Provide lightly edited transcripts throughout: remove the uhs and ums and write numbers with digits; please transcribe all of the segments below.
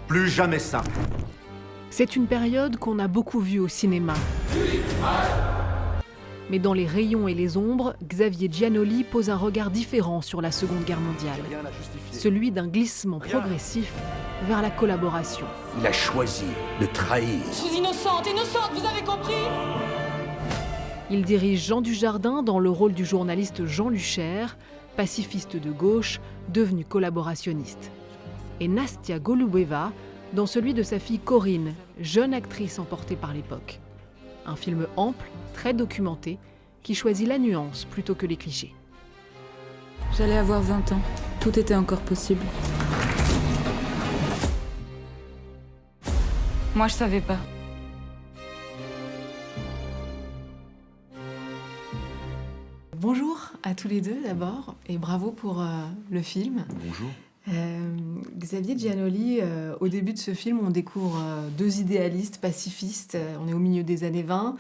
Plus jamais ça. C'est une période qu'on a beaucoup vue au cinéma. Mais dans les rayons et les ombres, Xavier Giannoli pose un regard différent sur la Seconde Guerre mondiale. Celui d'un glissement progressif vers la collaboration. Il a choisi de trahir. Je suis innocente, vous avez compris? Il dirige Jean Dujardin dans le rôle du journaliste Jean Lucher, pacifiste de gauche, devenu collaborationniste. Et Nastia Golubeva dans celui de sa fille Corinne, jeune actrice emportée par l'époque. Un film ample, très documenté, qui choisit la nuance plutôt que les clichés. J'allais avoir 20 ans. Tout était encore possible. Moi, je savais pas. Bonjour à tous les deux d'abord, et bravo pour le film. Bonjour. Xavier Giannoli, au début de ce film, on découvre deux idéalistes pacifistes. On est au milieu des années 20.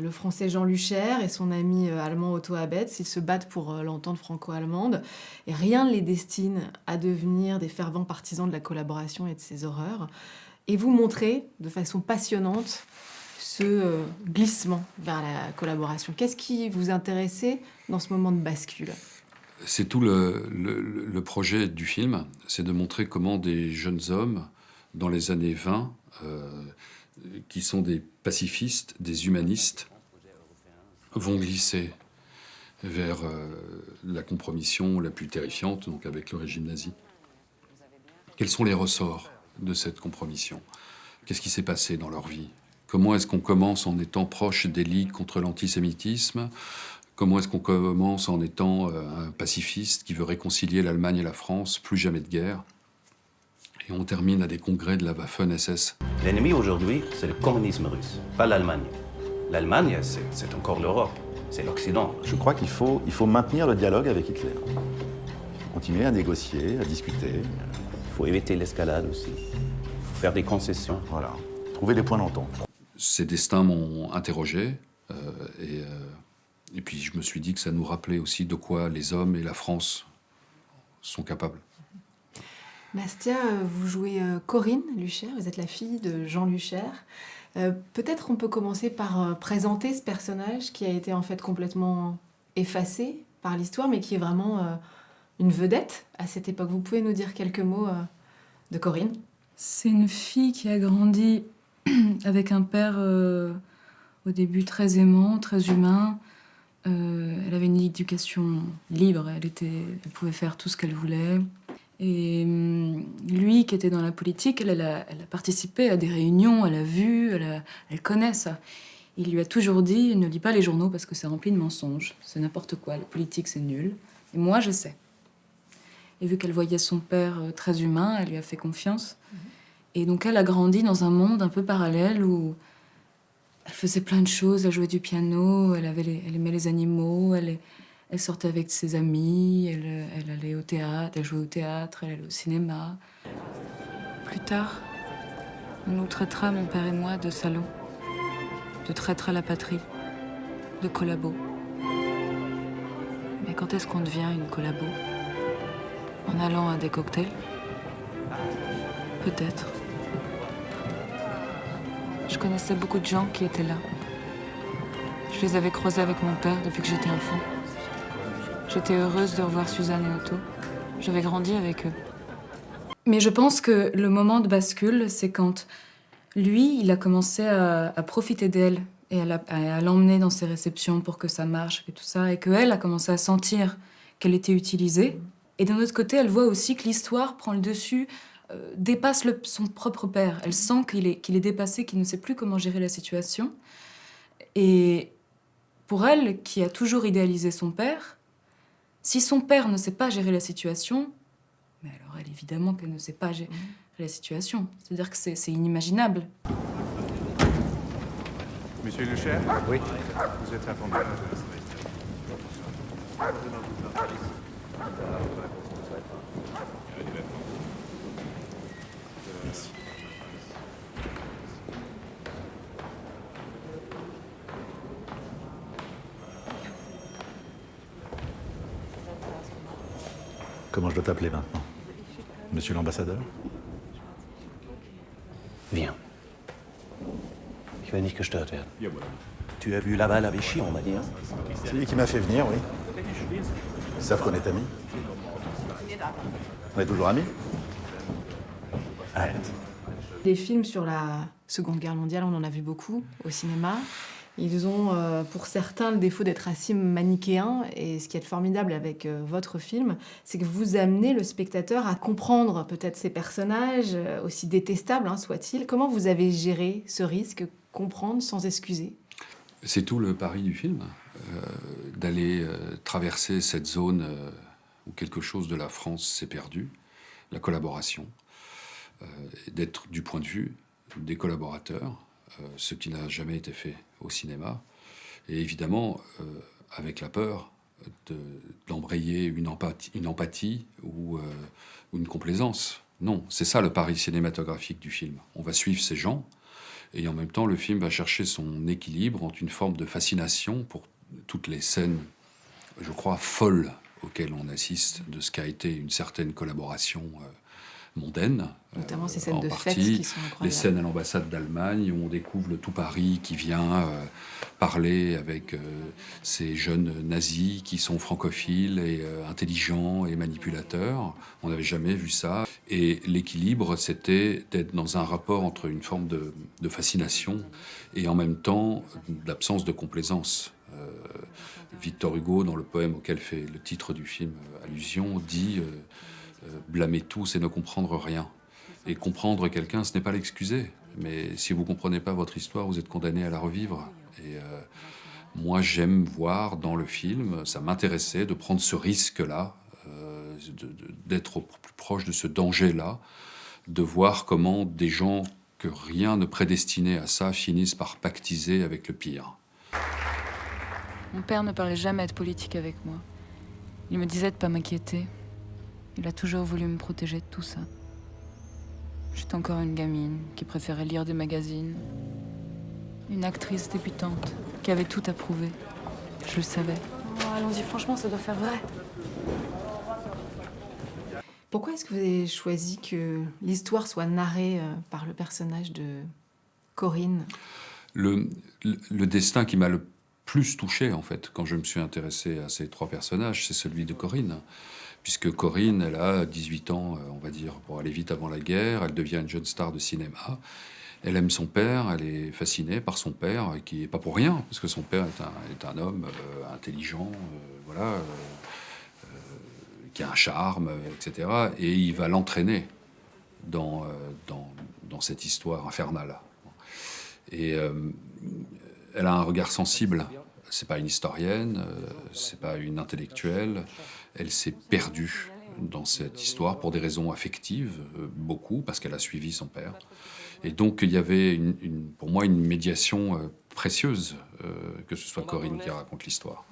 Le français Jean Lucher et son ami allemand Otto Abetz, ils se battent pour l'entente franco-allemande. Et rien ne les destine à devenir des fervents partisans de la collaboration et de ses horreurs. Et vous montrez de façon passionnante ce glissement vers la collaboration. Qu'est-ce qui vous intéressait dans ce moment de bascule ? C'est tout le projet du film, c'est de montrer comment des jeunes hommes, dans les années 20, qui sont des pacifistes, des humanistes, vont glisser vers la compromission la plus terrifiante, donc avec le régime nazi. Quels sont les ressorts de cette compromission? Qu'est-ce qui s'est passé dans leur vie? Comment est-ce qu'on commence en étant proche des ligues contre l'antisémitisme? Comment est-ce qu'on commence en étant un pacifiste qui veut réconcilier l'Allemagne et la France, plus jamais de guerre? Et on termine à des congrès de la Waffen-SS. L'ennemi aujourd'hui, c'est le communisme russe, pas l'Allemagne. L'Allemagne, c'est encore l'Europe, c'est l'Occident. Je crois qu'il faut maintenir le dialogue avec Hitler. Il faut continuer à négocier, à discuter. Il faut éviter l'escalade aussi. Il faut faire des concessions. Voilà, trouver des points d'entente. Ces destins m'ont interrogé et puis je me suis dit que ça nous rappelait aussi de quoi les hommes et la France sont capables. Nastia, vous jouez Corinne Lucher, vous êtes la fille de Jean Lucher. Peut-être on peut commencer par présenter ce personnage qui a été en fait complètement effacé par l'histoire, mais qui est vraiment une vedette à cette époque. Vous pouvez nous dire quelques mots de Corinne? C'est une fille qui a grandi avec un père au début très aimant, très humain. Elle avait une éducation libre, elle pouvait faire tout ce qu'elle voulait. Et lui, qui était dans la politique, elle a participé à des réunions, elle a vu, elle connaît ça. Il lui a toujours dit, ne lis pas les journaux parce que c'est rempli de mensonges, c'est n'importe quoi, la politique c'est nul. Et moi, je sais. Et vu qu'elle voyait son père très humain, elle lui a fait confiance. Et donc elle a grandi dans un monde un peu parallèle où elle faisait plein de choses, elle jouait du piano, elle aimait les animaux, elle sortait avec ses amis, elle allait au théâtre, elle jouait au théâtre, elle allait au cinéma. Plus tard, on nous traitera, mon père et moi, de salauds, de traîtres à la patrie, de collabos. Mais quand est-ce qu'on devient une collabo? En allant à des cocktails? Peut-être. Je connaissais beaucoup de gens qui étaient là. Je les avais croisés avec mon père depuis que j'étais enfant. J'étais heureuse de revoir Suzanne et Otto. J'avais grandi avec eux. Mais je pense que le moment de bascule, c'est quand lui, il a commencé à profiter d'elle et à l'emmener dans ses réceptions pour que ça marche et tout ça, et qu'elle a commencé à sentir qu'elle était utilisée. Et d'un autre côté, elle voit aussi que l'histoire prend le dessus, dépasse son propre père. Elle sent qu'il est dépassé, qu'il ne sait plus comment gérer la situation. Et pour elle, qui a toujours idéalisé son père, si son père ne sait pas gérer la situation, mais alors elle, évidemment qu'elle ne sait pas gérer la situation. C'est-à-dire que c'est inimaginable. Monsieur Lucher? Oui. Vous êtes attendu. Merci. Comment je dois t'appeler maintenant? Monsieur l'ambassadeur? Ich will nicht gestört werden. Tu as vu Laval à Vichy, on m'a dit, hein? C'est lui qui m'a fait venir, oui. Ils savent qu'on est amis. On est toujours amis? Arrête. Les films sur la Seconde Guerre mondiale, on en a vu beaucoup au cinéma. Ils ont, pour certains, le défaut d'être assez manichéens. Et ce qui est formidable avec votre film, c'est que vous amenez le spectateur à comprendre peut-être ces personnages, aussi détestables soient-ils. Comment vous avez géré ce risque, comprendre sans excuser? C'est tout le pari du film, d'aller traverser cette zone où quelque chose de la France s'est perdu, la collaboration, d'être du point de vue des collaborateurs, ce qui n'a jamais été fait au cinéma, et évidemment avec la peur d'embrayer une empathie ou une complaisance. Non, c'est ça le pari cinématographique du film. On va suivre ces gens, et en même temps, le film va chercher son équilibre entre une forme de fascination pour toutes les scènes, je crois, folles auxquelles on assiste de ce qu'a été une certaine collaboration mondaine. Notamment ces scènes de fête partie, qui sont incroyables. les scènes à l'ambassade d'Allemagne où on découvre le tout Paris qui vient parler avec ces jeunes nazis qui sont francophiles et intelligents et manipulateurs. On n'avait jamais vu ça. Et l'équilibre, c'était d'être dans un rapport entre une forme de fascination et en même temps d'absence de complaisance. Victor Hugo, dans le poème auquel fait le titre du film allusion, dit blâmer tous et ne comprendre rien. Et comprendre quelqu'un, ce n'est pas l'excuser. Mais si vous ne comprenez pas votre histoire, vous êtes condamné à la revivre. Et moi, j'aime voir dans le film, ça m'intéressait de prendre ce risque-là, d'être au plus proche de ce danger-là, de voir comment des gens que rien ne prédestinait à ça finissent par pactiser avec le pire. Mon père ne parlait jamais de politique avec moi. Il me disait de pas m'inquiéter. Il a toujours voulu me protéger de tout ça. J'étais encore une gamine qui préférait lire des magazines. Une actrice débutante qui avait tout à prouver. Je le savais. Oh, allons-y, franchement, ça doit faire vrai. Pourquoi est-ce que vous avez choisi que l'histoire soit narrée par le personnage de Corinne? Le destin qui m'a le plus touché, en fait, quand je me suis intéressé à ces trois personnages, c'est celui de Corinne. Puisque Corinne, elle a 18 ans, on va dire, pour aller vite avant la guerre, elle devient une jeune star de cinéma. Elle aime son père, elle est fascinée par son père, qui n'est pas pour rien, parce que son père est un homme intelligent, qui a un charme, etc. Et il va l'entraîner dans cette histoire infernale. Et elle a un regard sensible. C'est pas une historienne, c'est pas une intellectuelle. Elle s'est perdue dans cette histoire pour des raisons affectives, beaucoup, parce qu'elle a suivi son père. Et donc, il y avait, pour moi, une médiation précieuse, que ce soit Corinne qui raconte l'histoire.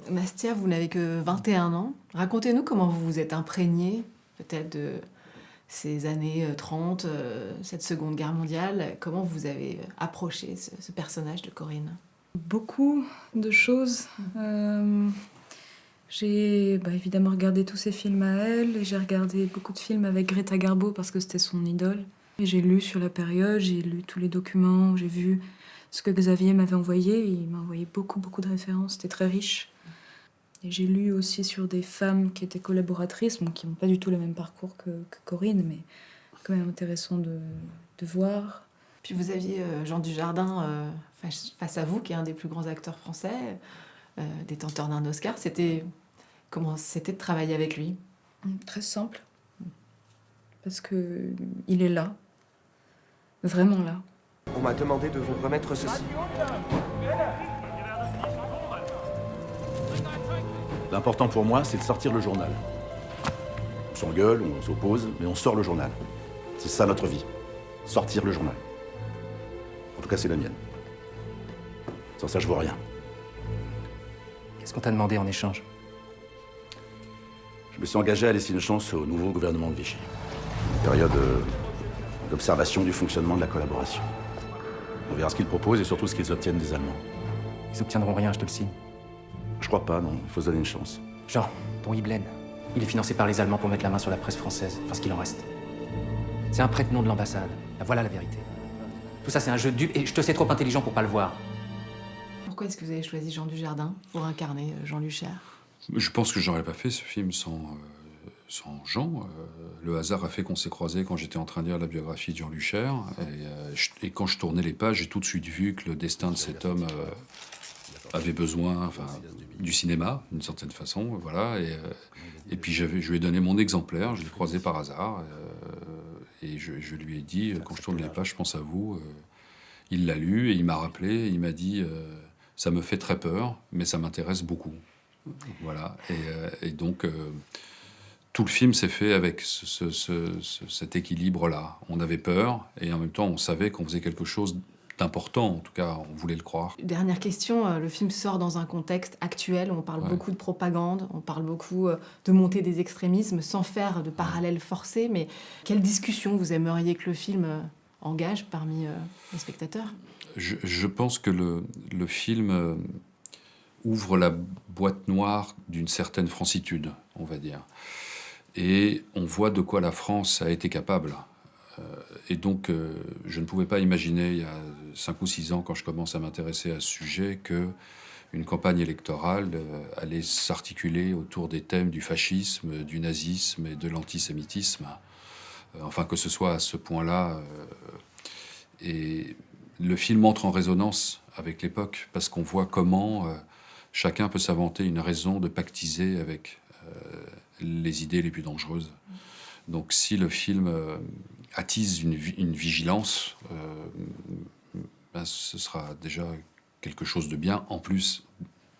Nastia, vous n'avez que 21 ans. Racontez-nous comment vous vous êtes imprégné, peut-être, de ces années 30, cette Seconde Guerre mondiale. Comment vous avez approché ce personnage de Corinne? Beaucoup de choses. J'ai évidemment regardé tous ses films à elle, et j'ai regardé beaucoup de films avec Greta Garbo parce que c'était son idole. Et j'ai lu sur la période, j'ai lu tous les documents, j'ai vu ce que Xavier m'avait envoyé. Il m'a envoyé beaucoup de références, c'était très riche. Et j'ai lu aussi sur des femmes qui étaient collaboratrices, qui n'ont pas du tout le même parcours que Corinne, mais quand même intéressant de voir. Puis vous aviez Jean Dujardin face à vous, qui est un des plus grands acteurs français, détenteur d'un Oscar. Comment c'était de travailler avec lui? Très simple. Parce que il est là. Vraiment là. On m'a demandé de vous remettre ceci. L'important pour moi, c'est de sortir le journal. On s'engueule, on s'oppose, mais on sort le journal. C'est ça notre vie. Sortir le journal. En tout cas, c'est la mienne. Sans ça, je vois rien. Qu'est-ce qu'on t'a demandé en échange? Je me suis engagé à laisser une chance au nouveau gouvernement de Vichy. Une période d'observation du fonctionnement de la collaboration. On verra ce qu'ils proposent et surtout ce qu'ils obtiennent des Allemands. Ils obtiendront rien, je te le signe. Je crois pas, non. Il faut se donner une chance. Jean, ton Iblen, il est financé par les Allemands pour mettre la main sur la presse française, enfin ce qu'il en reste. C'est un prête-nom de l'ambassade. Voilà la vérité. Tout ça, c'est un jeu de dupes et je te sais trop intelligent pour pas le voir. Pourquoi est-ce que vous avez choisi Jean Dujardin pour incarner Jean Luchaire? Je pense que j'aurais pas fait ce film sans Jean. Le hasard a fait qu'on s'est croisés quand j'étais en train de lire la biographie de Jean Luchaire. Et quand je tournais les pages, j'ai tout de suite vu que le destin de cet homme avait besoin du cinéma, d'une certaine façon. Voilà. Et puis je lui ai donné mon exemplaire, je l'ai croisé par hasard. Et je lui ai dit, quand je tourne les pages, je pense à vous. Il l'a lu et il m'a rappelé. Il m'a dit, ça me fait très peur, mais ça m'intéresse beaucoup. Voilà. Et donc, tout le film s'est fait avec cet équilibre-là. On avait peur et en même temps, on savait qu'on faisait quelque chose d'important. En tout cas, on voulait le croire. Dernière question, le film sort dans un contexte actuel où on parle beaucoup de propagande, on parle beaucoup de montée des extrémismes sans faire de parallèles forcés. Mais quelle discussion vous aimeriez que le film engage parmi les spectateurs? Je pense que le film ouvre la boîte noire d'une certaine francitude, on va dire. Et on voit de quoi la France a été capable. Et donc, je ne pouvais pas imaginer, il y a 5 ou 6 ans, quand je commence à m'intéresser à ce sujet, qu'une campagne électorale allait s'articuler autour des thèmes du fascisme, du nazisme et de l'antisémitisme. Enfin, que ce soit à ce point-là. Et le film entre en résonance avec l'époque, parce qu'on voit comment chacun peut s'inventer une raison de pactiser avec les idées les plus dangereuses. Donc si le film attise une vigilance, ce sera déjà quelque chose de bien. En plus,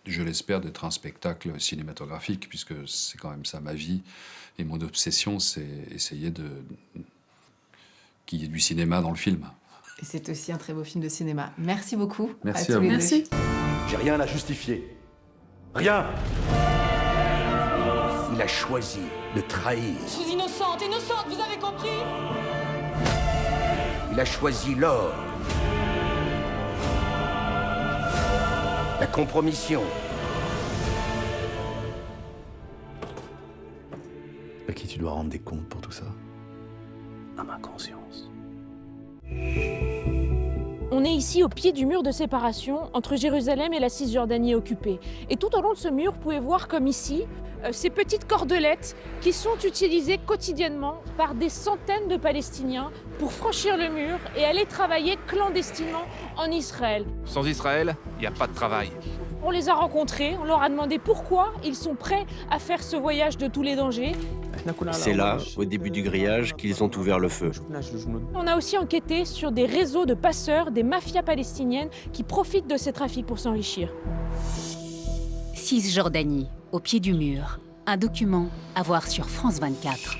je l'espère, d'être un spectacle cinématographique, puisque c'est quand même ça ma vie. Et mon obsession, c'est essayer qu'il y ait du cinéma dans le film. Et c'est aussi un très beau film de cinéma. Merci beaucoup. Merci à tous les deux. Merci. J'ai rien à justifier. Rien. Il a choisi de trahir. Je suis innocente, innocente, vous avez compris? Il a choisi l'or. La compromission. À qui tu dois rendre des comptes pour tout ça? À ma conscience. On est ici au pied du mur de séparation entre Jérusalem et la Cisjordanie occupée. Et tout au long de ce mur, vous pouvez voir comme ici, ces petites cordelettes qui sont utilisées quotidiennement par des centaines de Palestiniens pour franchir le mur et aller travailler clandestinement en Israël. Sans Israël, il n'y a pas de travail. On les a rencontrés, on leur a demandé pourquoi ils sont prêts à faire ce voyage de tous les dangers. C'est là, au début du grillage, qu'ils ont ouvert le feu. On a aussi enquêté sur des réseaux de passeurs, des mafias palestiniennes qui profitent de ces trafics pour s'enrichir. Cisjordanie, au pied du mur. Un document à voir sur France 24.